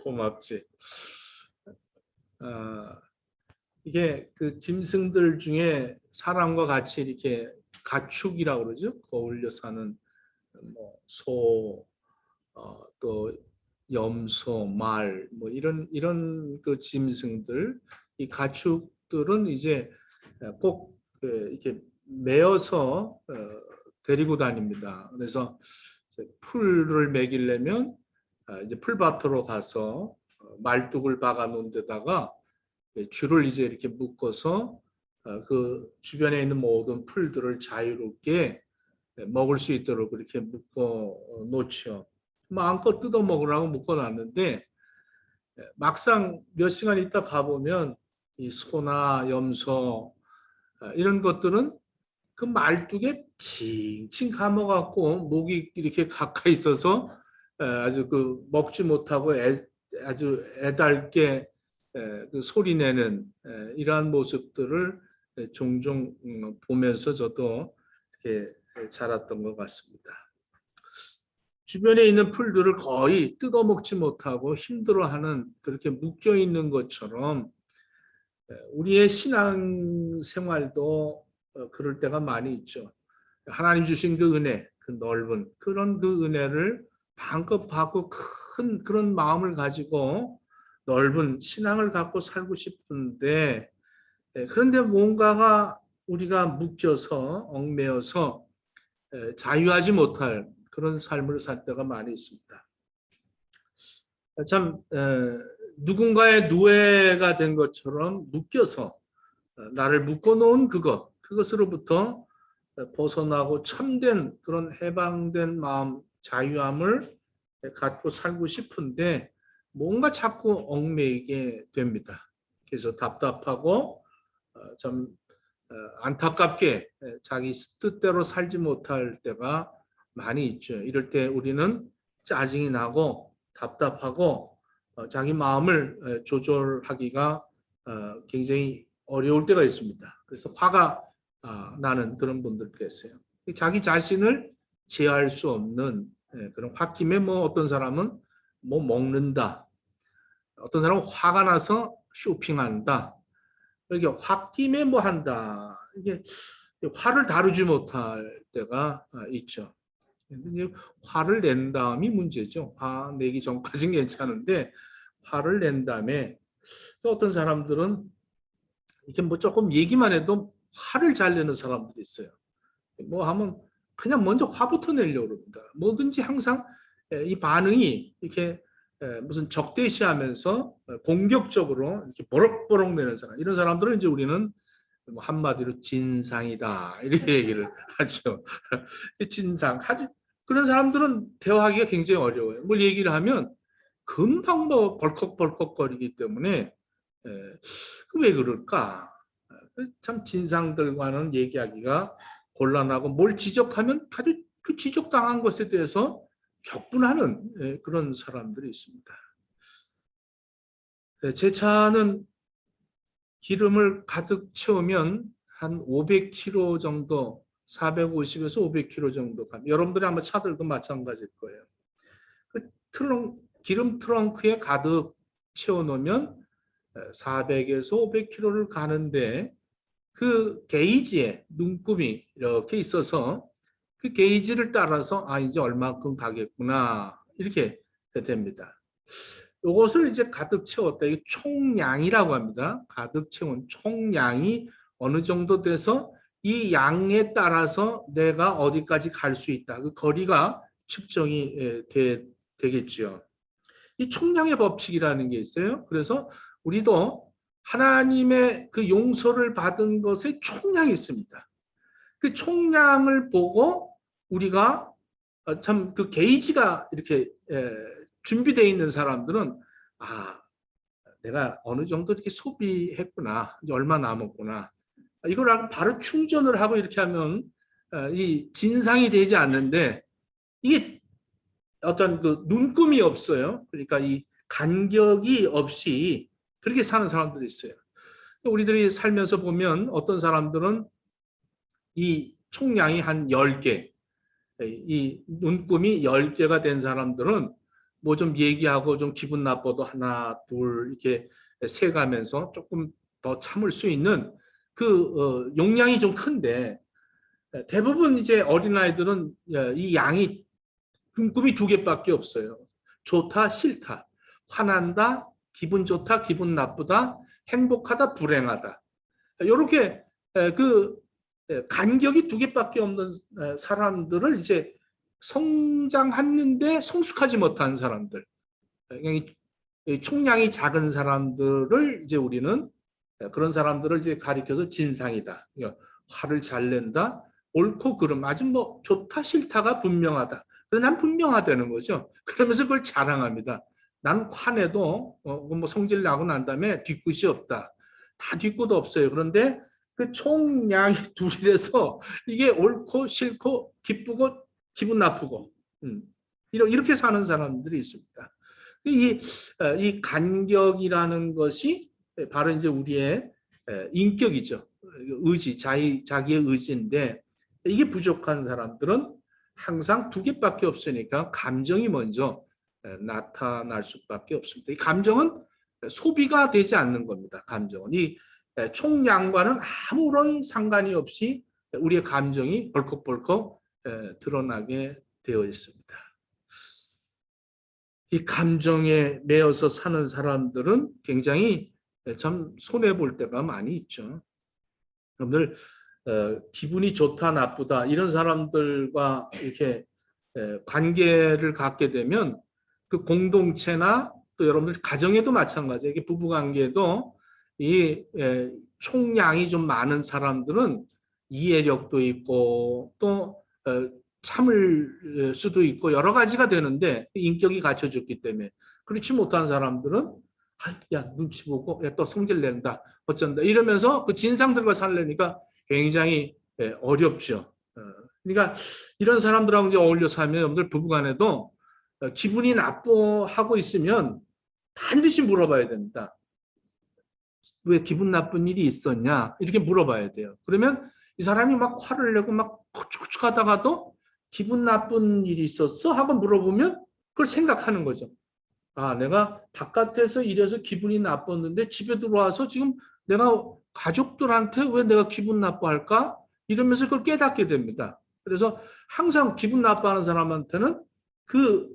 고맙지. 아, 이게 그 짐승들 중에 사람과 같이 이렇게 가축이라고 그러죠. 거울려 사는 뭐 소, 또 염소, 말, 뭐 이런 그 짐승들, 이 가축들은 이제 꼭 이렇게 매어서 데리고 다닙니다. 그래서 풀을 먹이려면 이제 풀밭으로 가서 말뚝을 박아 놓은 데다가 줄을 이제 이렇게 묶어서 그 주변에 있는 모든 풀들을 자유롭게 먹을 수 있도록 그렇게 묶어 놓죠. 마음껏 뜯어 먹으라고 묶어 놨는데 막상 몇 시간 있다 가보면 이 소나 염소 이런 것들은 그 말뚝에 칭칭 감아갖고 목이 이렇게 가까이 있어서 아주 그 먹지 못하고 아주 애달게 그 소리 내는 이러한 모습들을 종종 보면서 저도 이렇게 자랐던 것 같습니다. 주변에 있는 풀들을 거의 뜯어먹지 못하고 힘들어하는 그렇게 묶여 있는 것처럼 우리의 신앙 생활도 그럴 때가 많이 있죠. 하나님 주신 그 은혜, 그 넓은 그런 그 은혜를 마음껏 받고 큰 그런 마음을 가지고 넓은 신앙을 갖고 살고 싶은데 그런데 뭔가가 우리가 묶여서 얽매여서 자유하지 못할 그런 삶을 살 때가 많이 있습니다. 참 누군가의 노예가 된 것처럼 묶여서 나를 묶어놓은 그것으로부터 벗어나고 참된 그런 해방된 마음, 자유함을 갖고 살고 싶은데 뭔가 자꾸 얽매이게 됩니다. 그래서 답답하고 참 안타깝게 자기 뜻대로 살지 못할 때가 많이 있죠. 이럴 때 우리는 짜증이 나고 답답하고 자기 마음을 조절하기가 굉장히 어려울 때가 있습니다. 그래서 화가 나는 그런 분들 계세요. 자기 자신을 제어할 수 없는 그런 홧김에 뭐 어떤 사람은 뭐 먹는다. 어떤 사람은 화가 나서 쇼핑한다. 이게 홧김에 뭐 한다. 이게 화를 다루지 못할 때가 있죠. 화를 낸 다음이 문제죠. 화 내기 전까지는 괜찮은데 화를 낸 다음에 어떤 사람들은 이렇게 뭐 조금 얘기만 해도 화를 잘 내는 사람들이 있어요. 뭐 하면 그냥 먼저 화부터 내려고 그럽니다. 뭐든지 항상 이 반응이 이렇게 무슨 적대시하면서 공격적으로 이렇게 버럭버럭 내는 사람, 이런 사람들은 이제 우리는 뭐 한마디로 진상이다 이렇게 얘기를 하죠. 진상. 그런 사람들은 대화하기가 굉장히 어려워요. 뭘 얘기를 하면 금방 뭐 벌컥벌컥거리기 때문에 왜 그럴까? 참 진상들과는 얘기하기가 곤란하고 뭘 지적하면 아주 그 지적당한 것에 대해서 격분하는 그런 사람들이 있습니다. 제 차는 기름을 가득 채우면 한 500km 정도, 450에서 500km 정도 갑니다. 여러분들이 아마 차들도 마찬가지일 거예요. 그 기름 트렁크에 가득 채워놓으면 400에서 500km를 가는데 그 게이지에 눈금이 이렇게 있어서 그 게이지를 따라서 이제 얼마큼 가겠구나 이렇게 됩니다. 이것을 이제 가득 채웠다. 이 총량이라고 합니다. 가득 채운 총량이 어느 정도 돼서 이 양에 따라서 내가 어디까지 갈 수 있다. 그 거리가 측정이 되겠죠. 이 총량의 법칙이라는 게 있어요. 그래서 우리도 하나님의 그 용서를 받은 것에 총량이 있습니다. 그 총량을 보고 우리가 참 그 게이지가 이렇게 준비되어 있는 사람들은 내가 어느 정도 이렇게 소비했구나, 이제 얼마 남았구나, 이걸 바로 충전을 하고 이렇게 하면 이 진상이 되지 않는데 이게 어떤 그 눈금이 없어요. 그러니까 이 간격이 없이 그렇게 사는 사람들이 있어요. 우리들이 살면서 보면 어떤 사람들은 이 총량이 한 10개, 이 눈금이 10개가 된 사람들은 뭐 좀 얘기하고 좀 기분 나빠도 하나, 둘 이렇게 세가면서 조금 더 참을 수 있는 그 용량이 좀 큰데 대부분 이제 어린아이들은 이 양이 꿈이 두 개밖에 없어요. 좋다, 싫다, 화난다, 기분 좋다, 기분 나쁘다, 행복하다, 불행하다. 이렇게 그 간격이 두 개밖에 없는 사람들을 이제 성장하는데 성숙하지 못한 사람들, 그냥 총량이 작은 사람들을 이제 우리는 그런 사람들을 이제 가리켜서 진상이다. 화를 잘 낸다. 옳고 그름 아주 뭐 좋다 싫다가 분명하다. 그래서 난 분명하다는 거죠. 그러면서 그걸 자랑합니다. 나는 화내도 뭐 성질 나고 난 다음에 뒤끝이 없다. 다 뒤끝 없어요. 그런데 그 총량이 둘이라서 이게 옳고 싫고 기쁘고 기분 나쁘고 이렇게 사는 사람들이 있습니다. 이 간격이라는 것이 바로 이제 우리의 인격이죠. 의지, 자기의 의지인데 이게 부족한 사람들은 항상 두 개밖에 없으니까 감정이 먼저 나타날 수밖에 없습니다. 이 감정은 소비가 되지 않는 겁니다. 감정은 이 총량과는 아무런 상관이 없이 우리의 감정이 벌컥벌컥 드러나게 되어 있습니다. 이 감정에 매여서 사는 사람들은 굉장히 참 손해볼 때가 많이 있죠. 여러분들 기분이 좋다 나쁘다 이런 사람들과 이렇게 관계를 갖게 되면 그 공동체나 또 여러분들 가정에도 마찬가지예요. 이게 부부관계도 이 총량이 좀 많은 사람들은 이해력도 있고 또 참을 수도 있고 여러 가지가 되는데 인격이 갖춰졌기 때문에 그렇지 못한 사람들은 야 눈치 보고 야, 또 성질 낸다 어쩐다 이러면서 그 진상들과 살려니까 굉장히 어렵죠. 그러니까 이런 사람들하고 이제 어울려 살면 여러분들 부부간에도 기분이 나빠하고 있으면 반드시 물어봐야 됩니다. 왜 기분 나쁜 일이 있었냐 이렇게 물어봐야 돼요. 그러면 이 사람이 막 화를 내고 막 코축코축하다가도 기분 나쁜 일이 있었어? 하고 물어보면 그걸 생각하는 거죠. 아, 내가 바깥에서 일해서 기분이 나빴는데 집에 들어와서 지금 내가 가족들한테 왜 내가 기분 나빠할까? 이러면서 그걸 깨닫게 됩니다. 그래서 항상 기분 나빠하는 사람한테는 그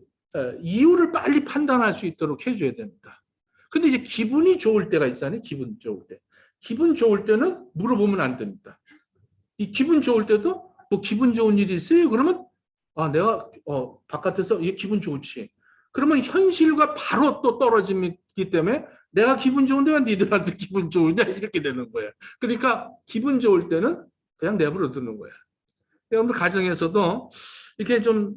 이유를 빨리 판단할 수 있도록 해줘야 됩니다. 근데 이제 기분이 좋을 때가 있잖아요. 기분 좋을 때. 기분 좋을 때는 물어보면 안 됩니다. 이 기분 좋을 때도 뭐 기분 좋은 일이 있어요? 그러면 아, 내가 바깥에서 이게 기분 좋지. 그러면 현실과 바로 또 떨어지기 때문에 내가 기분 좋은데 왜 니들한테 기분 좋으냐 이렇게 되는 거예요. 그러니까 기분 좋을 때는 그냥 내버려 두는 거예요. 여러분들 가정에서도 이렇게 좀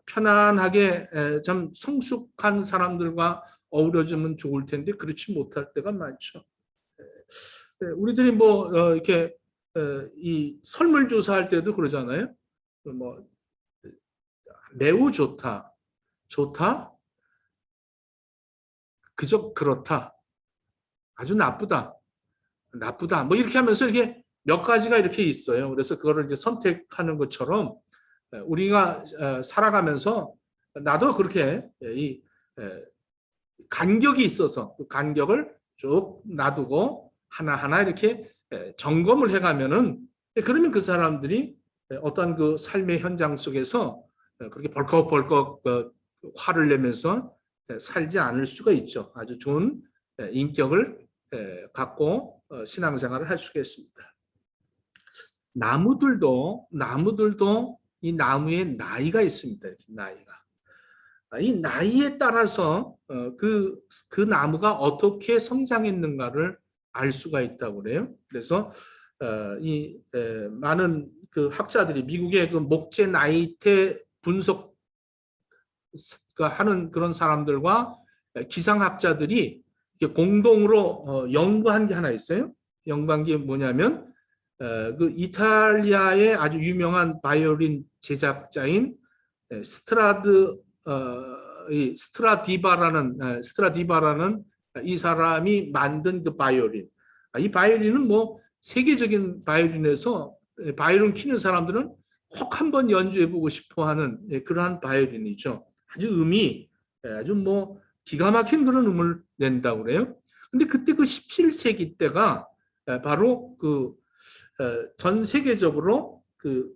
편안하게 좀 성숙한 사람들과 어우러지면 좋을 텐데 그렇지 못할 때가 많죠. 우리들이 뭐 이렇게 이 설문조사할 때도 그러잖아요. 뭐 매우 좋다, 좋다, 그저 그렇다, 아주 나쁘다, 나쁘다. 뭐 이렇게 하면서 이렇게 몇 가지가 이렇게 있어요. 그래서 그거를 이제 선택하는 것처럼 우리가 살아가면서 나도 그렇게 이 간격이 있어서 그 간격을 쭉 놔두고 하나하나 이렇게 점검을 해가면은 그러면 그 사람들이 어떤 그 삶의 현장 속에서 그렇게 벌컥벌컥 화를 내면서 살지 않을 수가 있죠. 아주 좋은 인격을 갖고 신앙생활을 할 수가 있습니다. 나무들도 이 나무에 나이가 있습니다. 나이가. 이 나이에 따라서 그 나무가 어떻게 성장했는가를 알 수가 있다고 그래요. 그래서 이 많은 그 학자들이 미국의 그 목재 나이테 분석 하는 그런 사람들과 기상학자들이 공동으로 연구한 게 하나 있어요. 연구한 게 뭐냐면 그 이탈리아의 아주 유명한 바이올린 제작자인 스트라디바라는 이 사람이 만든 그 바이올린. 이 바이올린은 뭐 세계적인 바이올린에서 바이올린 키는 사람들은 꼭 한번 연주해보고 싶어하는 그러한 바이올린이죠. 아주 음이 아주 뭐 기가 막힌 그런 음을 낸다고 그래요. 근데 그때 그 17세기 때가 바로 그 전 세계적으로 그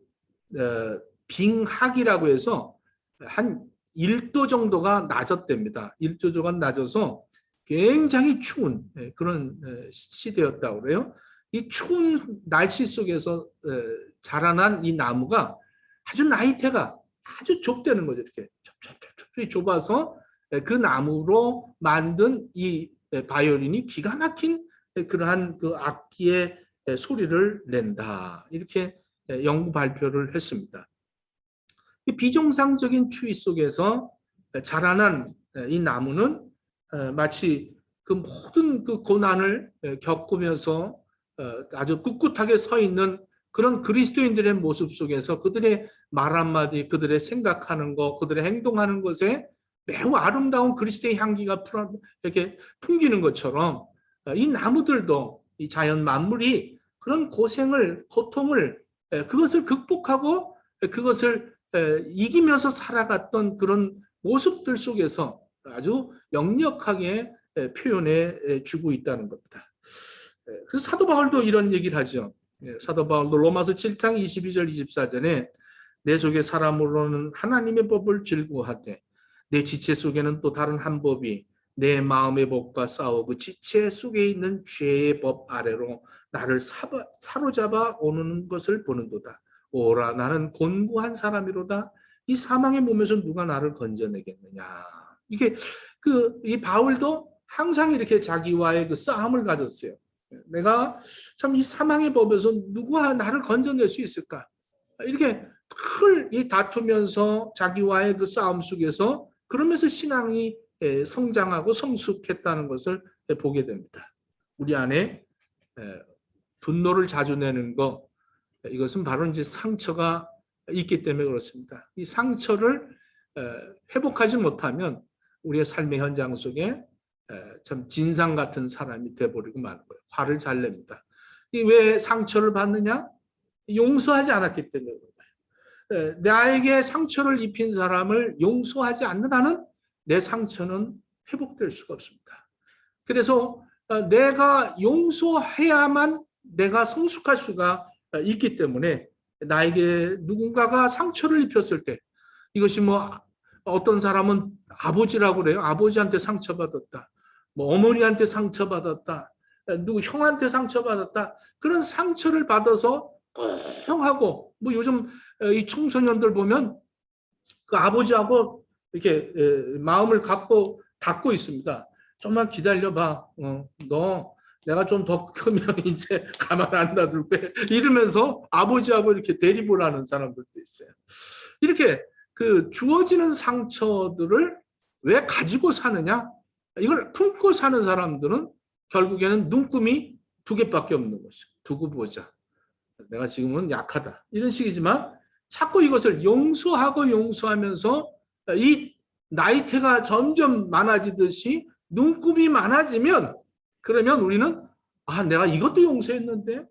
빙하기라고 해서 한 1도 정도가 낮았답니다. 1도 정도가 낮아서 굉장히 추운 그런 시대였다고 그래요. 이 추운 날씨 속에서 자라난 이 나무가 아주 나이테가 아주 좁다는 거죠. 이렇게 좁아서 그 나무로 만든 이 바이올린이 기가 막힌 그러한 그 악기의 소리를 낸다. 이렇게 연구 발표를 했습니다. 비정상적인 추위 속에서 자라난 이 나무는 마치 그 모든 그 고난을 겪으면서 아주 꿋꿋하게 서 있는 그런 그리스도인들의 모습 속에서 그들의 말 한마디, 그들의 생각하는 것, 그들의 행동하는 것에 매우 아름다운 그리스도의 향기가 이렇게 풍기는 것처럼 이 나무들도 이 자연 만물이 그런 고생을, 고통을 그것을 극복하고 그것을 이기면서 살아갔던 그런 모습들 속에서 아주 역력하게 표현해 주고 있다는 겁니다. 그래서 사도 바울도 이런 얘기를 하죠. 사도 바울도 로마서 7장 22절 24절에 내 속에 사람으로는 하나님의 법을 즐거워하되 내 지체 속에는 또 다른 한 법이 내 마음의 법과 싸워 그 지체 속에 있는 죄의 법 아래로 나를 사로잡아 오는 것을 보는도다. 오라 나는 곤고한 사람이로다. 이 사망의 몸에서 누가 나를 건져내겠느냐. 이게 이 바울도 항상 이렇게 자기와의 그 싸움을 가졌어요. 내가 참 이 사망의 법에서 누가 나를 건져낼 수 있을까? 이렇게 이 다투면서 자기와의 그 싸움 속에서 그러면서 신앙이 성장하고 성숙했다는 것을 보게 됩니다. 우리 안에 분노를 자주 내는 거, 이것은 바로 이제 상처가 있기 때문에 그렇습니다. 이 상처를 회복하지 못하면 우리의 삶의 현장 속에 참 진상 같은 사람이 돼버리고 마는 거예요. 화를 잘 냅니다. 왜 상처를 받느냐? 용서하지 않았기 때문에 그런 거예요. 나에게 상처를 입힌 사람을 용서하지 않는 한은 내 상처는 회복될 수가 없습니다. 그래서 내가 용서해야만 내가 성숙할 수가 있기 때문에 나에게 누군가가 상처를 입혔을 때 이것이 뭐 어떤 사람은 아버지라고 그래요. 아버지한테 상처받았다. 뭐 어머니한테 상처받았다. 누구 형한테 상처받았다. 그런 상처를 받아서 꽁 하고 뭐 요즘 이 청소년들 보면 그 아버지하고 이렇게 마음을 갖고 닫고 있습니다. 좀만 기다려봐. 너 내가 좀 더 크면 이제 가만 안 놔둘 거야. 이러면서 아버지하고 이렇게 대립을 하는 사람들도 있어요. 이렇게 그 주어지는 상처들을 왜 가지고 사느냐? 이걸 품고 사는 사람들은 결국에는 눈금이 두 개밖에 없는 것이죠. 두고 보자. 내가 지금은 약하다. 이런 식이지만 자꾸 이것을 용서하고 용서하면서 이 나이테가 점점 많아지듯이 눈금이 많아지면 그러면 우리는 내가 이것도 용서했는데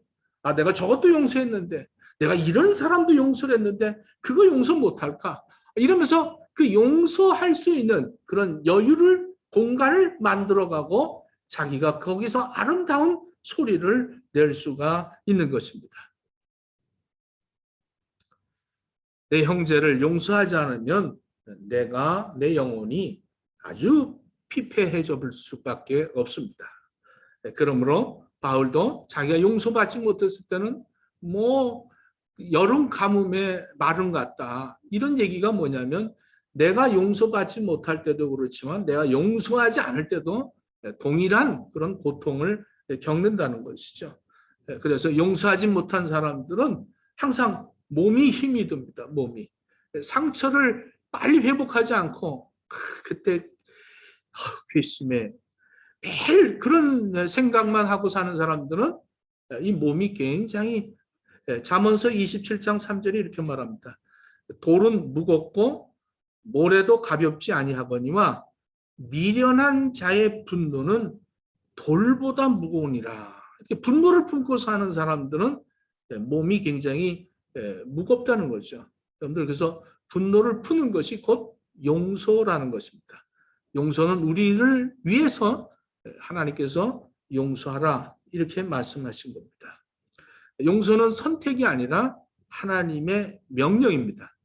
내가 저것도 용서했는데 내가 이런 사람도 용서를 했는데 그거 용서 못할까? 이러면서 그 용서할 수 있는 그런 여유를 공간을 만들어가고 자기가 거기서 아름다운 소리를 낼 수가 있는 것입니다. 내 형제를 용서하지 않으면 내 영혼이 아주 피폐해져 볼 수밖에 없습니다. 그러므로 바울도 자기가 용서받지 못했을 때는 뭐 여름 가뭄에 마른 같다. 이런 얘기가 뭐냐면 내가 용서받지 못할 때도 그렇지만 내가 용서하지 않을 때도 동일한 그런 고통을 겪는다는 것이죠. 그래서 용서하지 못한 사람들은 항상 몸이 힘이 듭니다. 몸이. 상처를 빨리 회복하지 않고 그때 괘씸해. 매일 그런 생각만 하고 사는 사람들은 이 몸이 굉장히 잠언서 27장 3절이 이렇게 말합니다. 돌은 무겁고 모래도 가볍지 아니하거니와 미련한 자의 분노는 돌보다 무거우니라. 이렇게 분노를 품고 사는 사람들은 몸이 굉장히 무겁다는 거죠. 여러분들 그래서 분노를 푸는 것이 곧 용서라는 것입니다. 용서는 우리를 위해서 하나님께서 용서하라 이렇게 말씀하신 겁니다. 용서는 선택이 아니라 하나님의 명령입니다.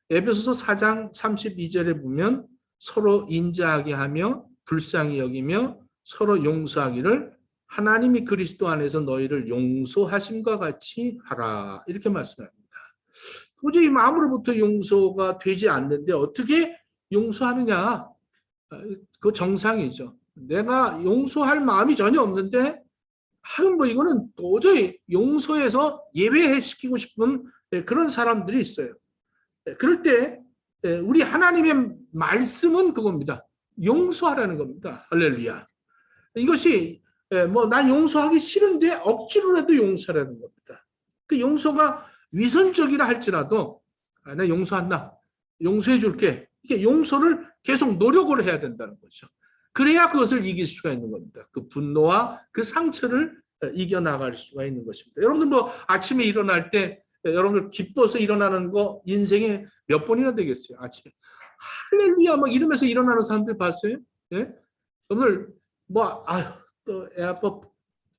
에베소서 4장 32절에 보면 서로 인자하게 하며 불쌍히 여기며 서로 용서하기를 하나님이 그리스도 안에서 너희를 용서하심과 같이 하라 이렇게 말씀합니다. 도저히 마음으로부터 용서가 되지 않는데 어떻게 용서하느냐? 그 정상이죠. 내가 용서할 마음이 전혀 없는데 뭐 이거는 도저히 용서해서 예외시키고 싶은 그런 사람들이 있어요. 그럴 때 우리 하나님의 말씀은 그겁니다. 용서하라는 겁니다. 할렐루야. 이것이 뭐 난 용서하기 싫은데 억지로라도 용서하라는 겁니다. 그 용서가 위선적이라 할지라도 나 용서한다. 용서해 줄게. 이게 용서를 계속 노력을 해야 된다는 거죠. 그래야 그것을 이길 수가 있는 겁니다. 그 분노와 그 상처를 이겨나갈 수가 있는 것입니다. 여러분들 뭐 아침에 일어날 때 여러분들 기뻐서 일어나는 거 인생에 몇 번이나 되겠어요. 아침에 할렐루야 막 이러면서 일어나는 사람들 봤어요? 예? 여러분들 뭐 아유 또 애 아빠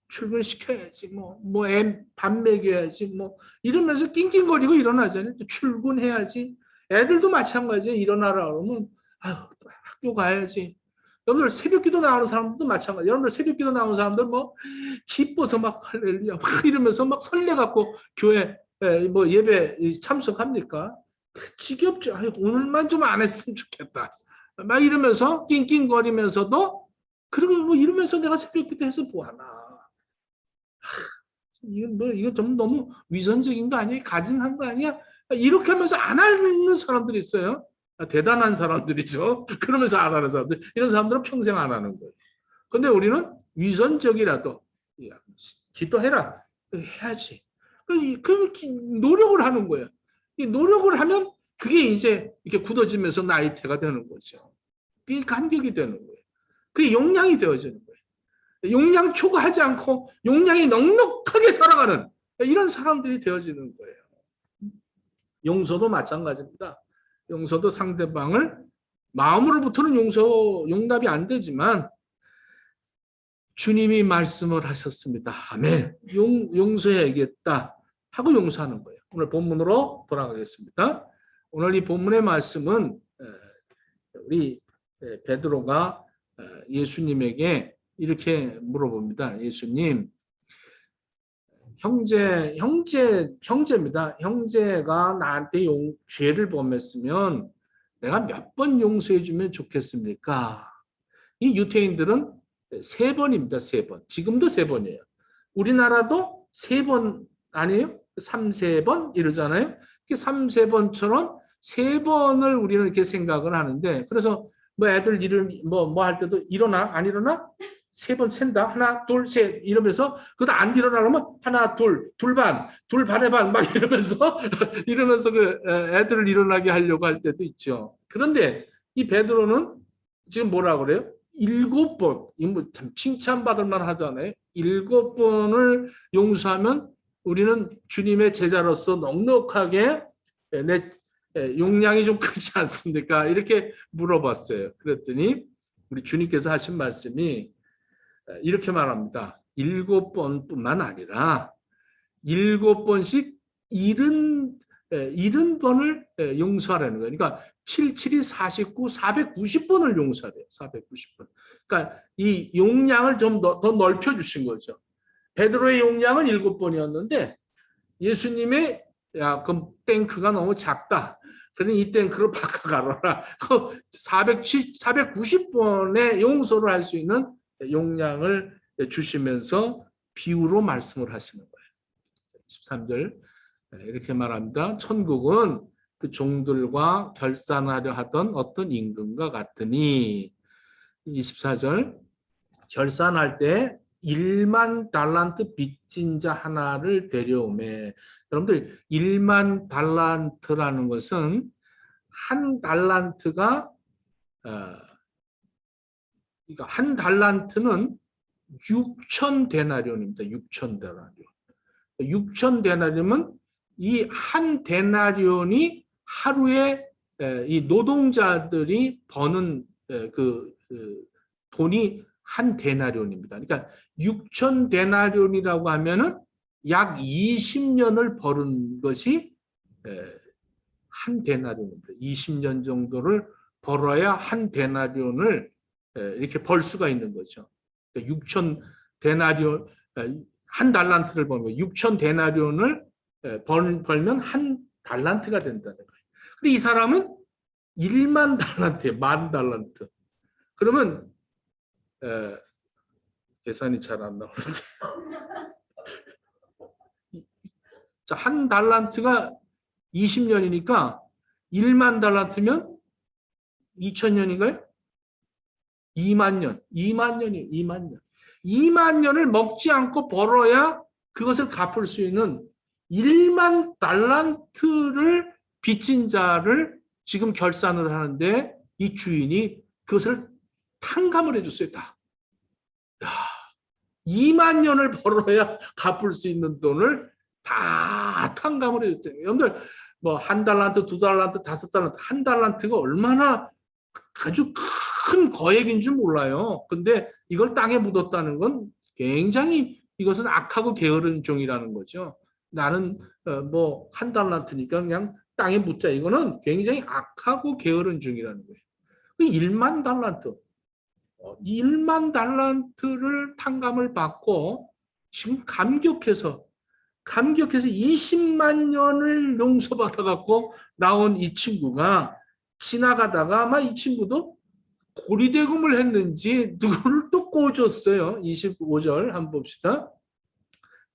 출근시켜야지 뭐 애 밥 먹여야지 뭐 이러면서 낑낑거리고 일어나잖아요. 또 출근해야지. 애들도 마찬가지예요. 일어나라 그러면 아유 또 학교 가야지. 여러분들 새벽기도 나오는 사람들도 마찬가지예요. 여러분들 새벽기도 나오는 사람들 뭐 기뻐서 막 할렐루야 막 이러면서 막 설레갖고 교회 뭐 예배 참석합니까? 지겹죠. 아유, 오늘만 좀 안 했으면 좋겠다. 막 이러면서 낑낑거리면서도 그리고 뭐 이러면서 내가 새벽기도 해서 뭐하나. 이거 좀 너무 위선적인 거 아니야? 가증한 거 아니야? 이렇게 하면서 안 하는 사람들이 있어요. 대단한 사람들이죠. 그러면서 안 하는 사람들. 이런 사람들은 평생 안 하는 거예요. 근데 우리는 위선적이라도 기도해라. 해야지. 그 노력을 하는 거예요. 이 노력을 하면 그게 이제 이렇게 굳어지면서 나이테가 되는 거죠. 그게 간격이 되는 거예요. 그게 용량이 되어지는 거예요. 용량 초과하지 않고 용량이 넉넉하게 살아가는 이런 사람들이 되어지는 거예요. 용서도 마찬가지입니다. 용서도 상대방을 마음으로부터는 용납이 안 되지만 주님이 말씀을 하셨습니다. 아멘. 용서해야겠다 하고 용서하는 거예요. 오늘 본문으로 돌아가겠습니다. 오늘 이 본문의 말씀은 우리 베드로가 예수님에게 이렇게 물어봅니다. 예수님, 형제입니다. 형제가 나한테 죄를 범했으면 내가 몇 번 용서해 주면 좋겠습니까? 이 유태인들은 3번입니다. 3번. 지금도 3번이에요. 우리나라도 3번 아니에요? 3번 이러잖아요. 3번처럼 3번을 우리는 이렇게 생각을 하는데, 그래서 뭐 애들 이름 뭐 할 때도 일어나 안 일어나? 3번 샌다. 하나, 둘, 셋 이러면서 그것도 안 일어나 그러면 하나, 둘 반, 둘 반의 반 막 이러면서 이러면서 그 애들을 일어나게 하려고 할 때도 있죠. 그런데 이 베드로는 지금 뭐라 그래요? 7번. 이거 뭐 참 칭찬받을 만 하잖아요. 7번을 용서하면 우리는 주님의 제자로서 넉넉하게 내 용량이 좀 크지 않습니까? 이렇게 물어봤어요. 그랬더니 우리 주님께서 하신 말씀이 이렇게 말합니다. 7번뿐만 아니라 7번씩 70번을 용서하라는 거예요. 그러니까 7, 7이 49, 490번을 용서하래요. 490번. 그러니까 이 용량을 좀 더 넓혀 주신 거죠. 베드로의 용량은 7번이었는데 예수님의 그럼 탱크가 너무 작다. 그러니 이 탱크를 바꿔가라. 490번의 용서를 할 수 있는 용량을 주시면서 비유로 말씀을 하시는 거예요. 13절 이렇게 말합니다. 천국은 그 종들과 결산하려 하던 어떤 임금과 같으니 24절 결산할 때 1만 달란트 빚진 자 하나를 데려오매. 여러분들 1만 달란트라는 것은 한 달란트가 그러니까 한 달란트는 6천 데나리온입니다. 6천 데나리온. 6천 데나리온은 이 한 데나리온이 하루에 이 노동자들이 버는 그 돈이 한 데나리온입니다. 그러니까 6천 데나리온이라고 하면은 약 20년을 버는 것이 한 데나리온입니다. 20년 정도를 벌어야 한 데나리온을 이렇게 벌 수가 있는 거죠. 6천 데나리온, 한 달란트를 버는 거예요. 6천 데나리온을 벌면 한 달란트가 된다는 거예요. 근데 이 사람은 1만 달란트예요. 10,000달란트. 그러면 계산이 잘 안 나오는데 자, 한 달란트가 20년이니까 1만 달란트면 2,000년인가요? 2만 년. 2만 년이에요. 2만 년. 2만 년을 먹지 않고 벌어야 그것을 갚을 수 있는 1만 달란트를 빚진 자를 지금 결산을 하는데 이 주인이 그것을 탕감을 해줬어요. 다. 2만 년을 벌어야 갚을 수 있는 돈을 다 탕감을 해줬대요. 여러분들 뭐 한 달란트, 두 달란트, 다섯 달란트, 한 달란트가 얼마나 아주 큰 거액인 줄 몰라요. 근데 이걸 땅에 묻었다는 건 굉장히 이것은 악하고 게으른 종이라는 거죠. 나는 뭐 한 달란트니까 그냥 땅에 묻자. 이거는 굉장히 악하고 게으른 종이라는 거예요. 1만 달란트. 1만 달란트를 탕감을 받고 지금 감격해서 20만 년을 용서받아 갖고 나온 이 친구가 지나가다가 아마 이 친구도 고리대금을 했는지 누구를 또 꼬줬어요. 25절 한번 봅시다.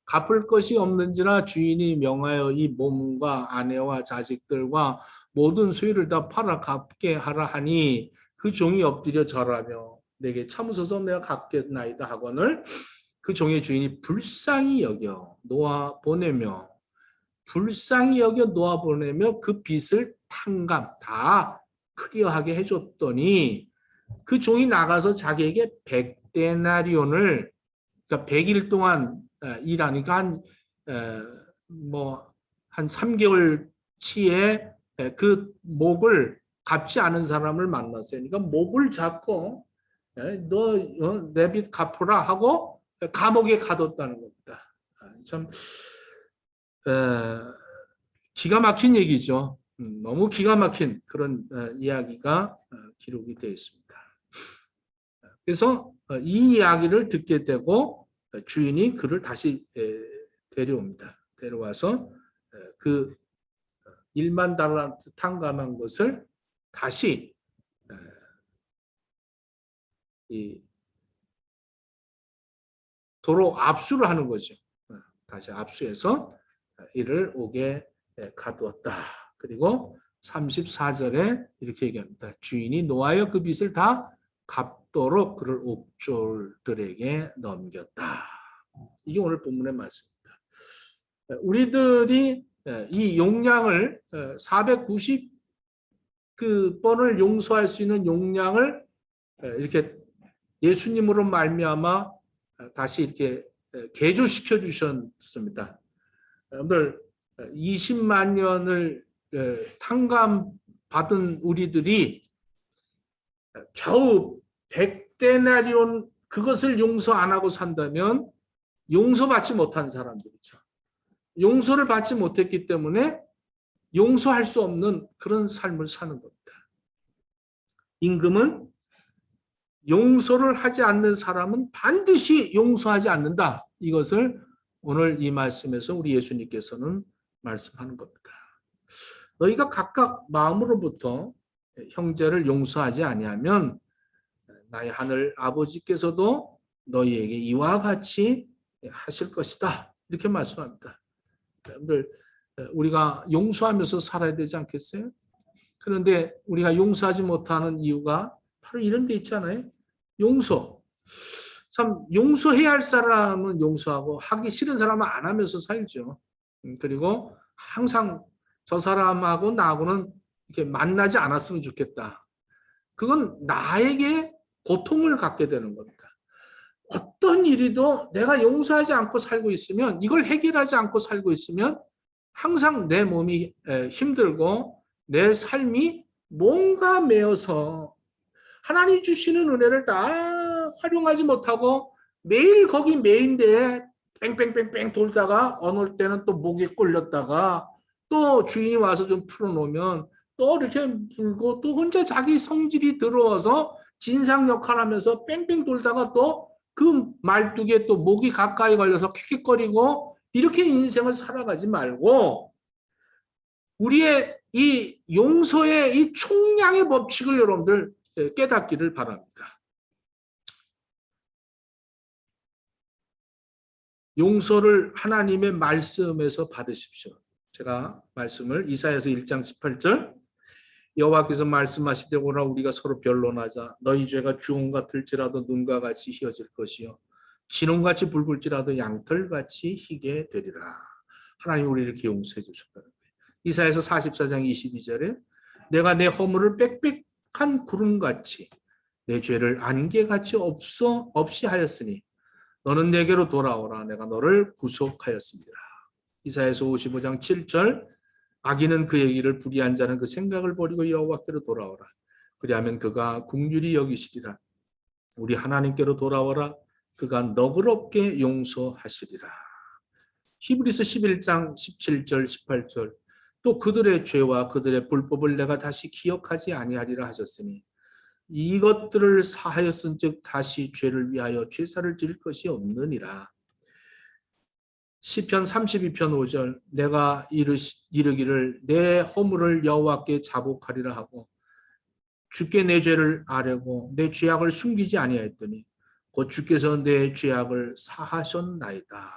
갚을 것이 없는지라 주인이 명하여 이 몸과 아내와 자식들과 모든 소유를 다 팔아 갚게 하라 하니 그 종이 엎드려 절하며 내게 참으소서 내가 갚겠나이다 하거늘 그 종의 주인이 불쌍히 여겨 놓아 보내며 그 빚을 탕감 다 클리어하게 해줬더니 그 종이 나가서 자기에게 100데나리온을 그러니까 100일 동안 일하니까 한 3개월치에 그 목을 갚지 않은 사람을 만났어요. 그러니까 목을 잡고 너 내 빚 갚으라 하고 감옥에 가뒀다는 겁니다. 참 기가 막힌 얘기죠. 너무 기가 막힌 그런 이야기가 기록이 되어 있습니다. 그래서 이 이야기를 듣게 되고 주인이 그를 다시 데려옵니다. 데려와서 그 1만 달란트 탕감한 것을 다시 도로 압수를 하는 거죠. 다시 압수해서 이를 옥에 가두었다. 그리고 34절에 이렇게 얘기합니다. 주인이 노하여 그 빚을 다 갚도록 그를 옥졸들에게 넘겼다. 이게 오늘 본문의 말씀입니다. 우리들이 이 용량을 490번을 용서할 수 있는 용량을 이렇게 예수님으로 말미암아 다시 이렇게 개조시켜 주셨습니다. 여러분들 20만 년을 탕감받은 우리들이 겨우 100데나리온 그것을 용서 안 하고 산다면 용서받지 못한 사람들이죠. 용서를 받지 못했기 때문에 용서할 수 없는 그런 삶을 사는 겁니다. 임금은 용서를 하지 않는 사람은 반드시 용서하지 않는다. 이것을 오늘 이 말씀에서 우리 예수님께서는 말씀하는 겁니다. 너희가 각각 마음으로부터 형제를 용서하지 아니하면 나의 하늘 아버지께서도 너희에게 이와 같이 하실 것이다. 이렇게 말씀합니다. 여러분들 우리가 용서하면서 살아야 되지 않겠어요? 그런데 우리가 용서하지 못하는 이유가 바로 이런 데 있잖아요. 용서. 참 용서해야 할 사람은 용서하고 하기 싫은 사람은 안 하면서 살죠. 그리고 항상 저 사람하고 나하고는 이렇게 만나지 않았으면 좋겠다. 그건 나에게 고통을 갖게 되는 겁니다. 어떤 일이도 내가 용서하지 않고 살고 있으면 이걸 해결하지 않고 살고 있으면 항상 내 몸이 힘들고 내 삶이 뭔가 매여서 하나님이 주시는 은혜를 다 활용하지 못하고 매일 거기 메인대에 뺑뺑뺑뺑 돌다가 어느 때는 또 목에 꼴렸다가 또 주인이 와서 좀 풀어놓으면 또 이렇게 불고 또 혼자 자기 성질이 들어와서 진상 역할하면서 뺑뺑 돌다가 또 그 말뚝에 또 목이 가까이 걸려서 킥킥거리고 이렇게 인생을 살아가지 말고 우리의 이 용서의 이 총량의 법칙을 여러분들 깨닫기를 바랍니다. 용서를 하나님의 말씀에서 받으십시오. 제가 말씀을 이사야서 1장 18절 여호와께서 말씀하시되 오라 우리가 서로 변론하자 너희 죄가 주홍 같을지라도 눈과 같이 희어질 것이요 진홍같이 붉을지라도 양털같이 희게 되리라. 하나님 우리를 이렇게 용서해 주셨다는 거예요. 이사야서 44장 22절에 내가 내 허물을 빽빽한 구름같이 내 죄를 안개같이 없이 하였으니 너는 내게로 돌아오라 내가 너를 구속하였습니다. 이사야서 55장 7절 악인은 그의 길을 불의한 자는 그 생각을 버리고 여호와께로 돌아오라. 그리하면 그가 긍휼히 여기시리라. 우리 하나님께로 돌아오라. 그가 너그럽게 용서하시리라. 히브리서 11장 17절 18절 또 그들의 죄와 그들의 불법을 내가 다시 기억하지 아니하리라 하셨으니 이것들을 사하였은즉 다시 죄를 위하여 죄사를 지을 것이 없느니라. 시편 32편 5절 내가 이르기를 내 허물을 여호와께 자복하리라 하고 주께 내 죄를 아뢰고 내 죄악을 숨기지 아니하였더니 곧 주께서 내 죄악을 사하셨나이다.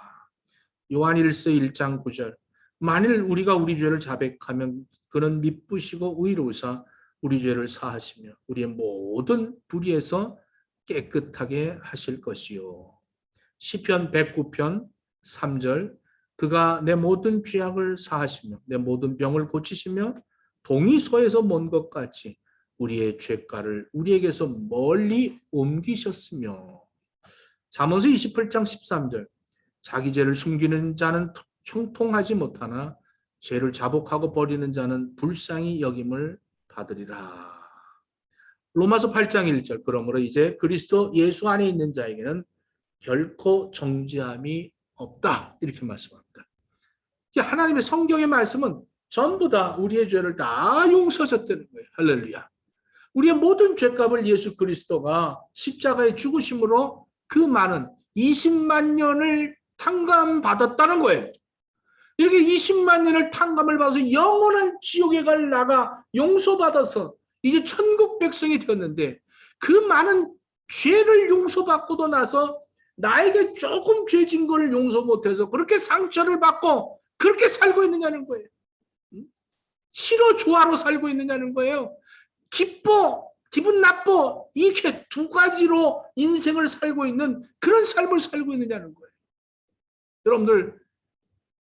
요한 1서 1장 9절 만일 우리가 우리 죄를 자백하면 그는 미쁘시고 의로우사 우리 죄를 사하시며 우리의 모든 불의에서 깨끗하게 하실 것이요. 시편 109편 3절 그가 내 모든 죄악을 사하시며 내 모든 병을 고치시며 동이 소에서 먼 것 같이 우리의 죄가를 우리에게서 멀리 옮기셨으며 잠언서 28장 13절 자기 죄를 숨기는 자는 형통하지 못하나 죄를 자복하고 버리는 자는 불쌍히 여김을 받으리라. 로마서 8장 1절 그러므로 이제 그리스도 예수 안에 있는 자에게는 결코 정죄함이 없다 이렇게 말씀합니다. 하나님의 성경의 말씀은 전부 다 우리의 죄를 다 용서하셨다는 거예요. 할렐루야. 우리의 모든 죄값을 예수 그리스도가 십자가에 죽으심으로 그 많은 20만 년을 탕감받았다는 거예요. 이렇게 20만 년을 탕감을 받아서 영원한 지옥에 갈 나가 용서받아서 이제 천국 백성이 되었는데 그 많은 죄를 용서받고도 나서 나에게 조금 죄진 걸 용서 못해서 그렇게 상처를 받고 그렇게 살고 있느냐는 거예요. 싫어 좋아로 살고 있느냐는 거예요. 기뻐 기분 나빠 이렇게 두 가지로 인생을 살고 있는 그런 삶을 살고 있느냐는 거예요. 여러분들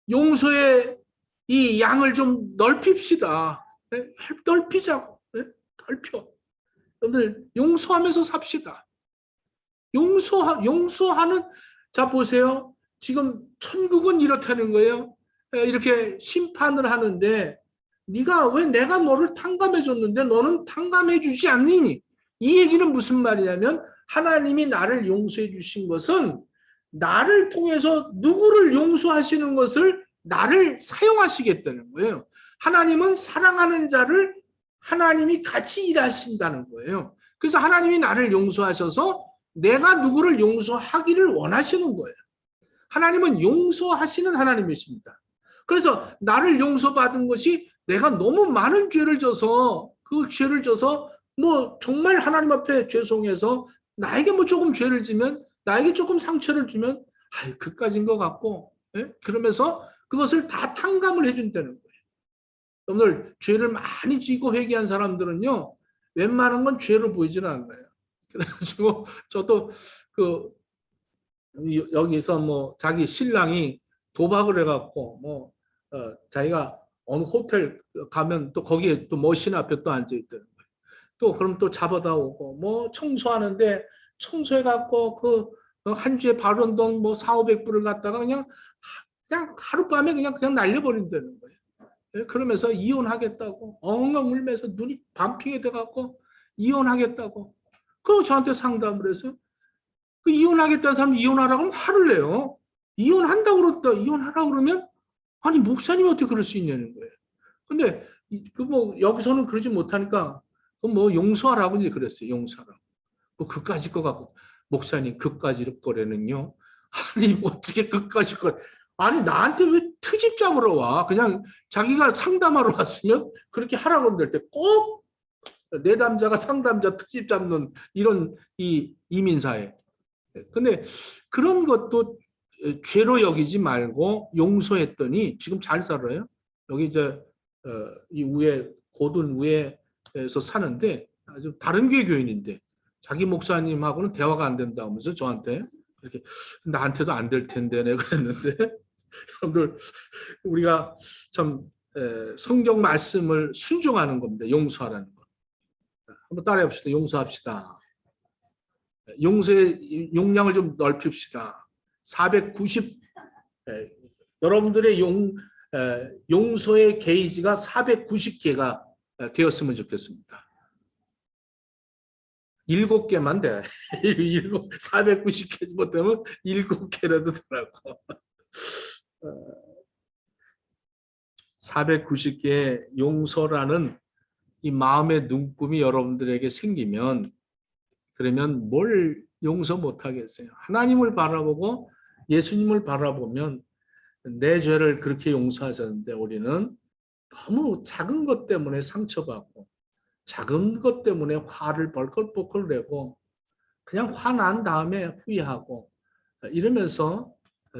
용서의 이 양을 좀 넓힙시다. 넓히자고. 넓혀. 여러분들 용서하면서 삽시다. 용서하는 자 보세요. 지금 천국은 이렇다는 거예요. 이렇게 심판을 하는데 네가 왜 내가 너를 탕감해 줬는데 너는 탕감해 주지 않니? 이 얘기는 무슨 말이냐면 하나님이 나를 용서해 주신 것은 나를 통해서 누구를 용서하시는 것을 나를 사용하시겠다는 거예요. 하나님은 사랑하는 자를 하나님이 같이 일하신다는 거예요. 그래서 하나님이 나를 용서하셔서 내가 누구를 용서하기를 원하시는 거예요. 하나님은 용서하시는 하나님이십니다. 그래서 나를 용서받은 것이 내가 너무 많은 죄를 져서 그 죄를 져서 뭐 정말 하나님 앞에 죄송해서 나에게 뭐 조금 죄를 지면 나에게 조금 상처를 주면 그까진 것 같고 그러면서 그것을 다 탕감을 해준다는 거예요. 오늘 죄를 많이 지고 회개한 사람들은요 웬만한 건 죄로 보이지는 않아요. 그래가지고 저도 여기서 뭐 자기 신랑이 도박을 해갖고 뭐 자기가 어느 호텔 가면 또 거기에 또 머신 앞에 또 앉아 있더라고요. 또 그럼 또 잡아다 오고 뭐 청소하는데 청소해갖고 그 한 주에 바른 돈 뭐 400~500불을 갖다가 그냥 하룻밤에 그냥 날려버린다는 거예요. 그러면서 이혼하겠다고 엉엉 울면서 눈이 밤핑이 돼갖고 이혼하겠다고 그 저한테 상담을 해서 그 이혼하겠다는 사람 이혼하라고 하면 화를 내요. 이혼한다고 그랬다. 이혼하라고 그러면 아니 목사님이 어떻게 그럴 수 있냐는 거예요. 근데 그 뭐 여기서는 그러지 못하니까 뭐 용서하라고 이제 그랬어요. 용서하라고. 뭐 그까짓 거 갖고 목사님 그까짓 거래는요. 아니 뭐 어떻게 그까짓 거 아니 나한테 왜 트집 잡으러 와? 그냥 자기가 상담하러 왔으면 그렇게 하라고 할 때 꼭 내담자가 상담자 트집 잡는 이런 이 이민사회. 근데 그런 것도 죄로 여기지 말고 용서했더니 지금 잘 살아요. 여기 이제 이 위에 고든 위에서 사는데 아주 다른 교회 교인인데 자기 목사님하고는 대화가 안 된다 하면서 저한테 이렇게 나한테도 안 될 텐데 내가 그랬는데 여러분들 우리가 참 성경 말씀을 순종하는 겁니다. 용서하라는 거. 한번 따라해 봅시다. 용서합시다. 용서의 용량을 좀 넓힙시다. 490 여러분들의 용서의 게이지가 490개가 되었으면 좋겠습니다. 7개만 돼. 490개 못되면 7개라도 되라고. 490개의 용서라는 이 마음의 눈금이 여러분들에게 생기면 그러면 뭘 용서 못하겠어요. 하나님을 바라보고 예수님을 바라보면 내 죄를 그렇게 용서하셨는데 우리는 너무 작은 것 때문에 상처받고 작은 것 때문에 화를 벌컥벌컥 내고 그냥 화난 다음에 후회하고 이러면서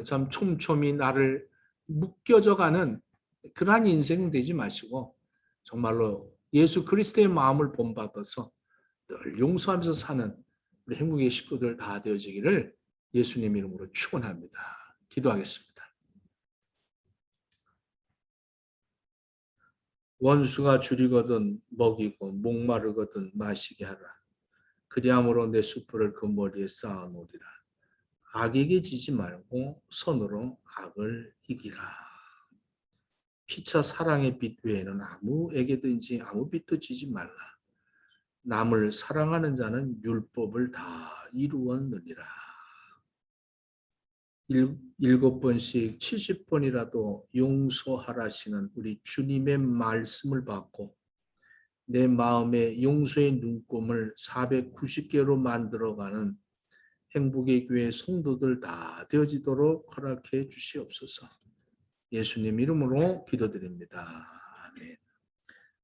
참 촘촘히 나를 묶여져가는 그러한 인생 되지 마시고 정말로 예수 그리스도의 마음을 본받아서 늘 용서하면서 사는 우리 행복의 식구들 다 되어지기를 예수님 이름으로 축원합니다. 기도하겠습니다. 원수가 줄이거든 먹이고 목마르거든 마시게 하라. 그리함으로 내 숯불을 그 머리에 쌓아놓으리라. 악에게 지지 말고 손으로 악을 이기라. 피차 사랑의 빛 외에는 아무에게든지 아무 빛도 지지 말라. 남을 사랑하는 자는 율법을 다 이루었느니라. 7번씩 70번이라도 용서하라시는 우리 주님의 말씀을 받고 내 마음의 용서의 눈금을 490개로 만들어가는 행복의 교회 성도들 다 되어지도록 허락해 주시옵소서. 예수님 이름으로 기도드립니다. 아멘.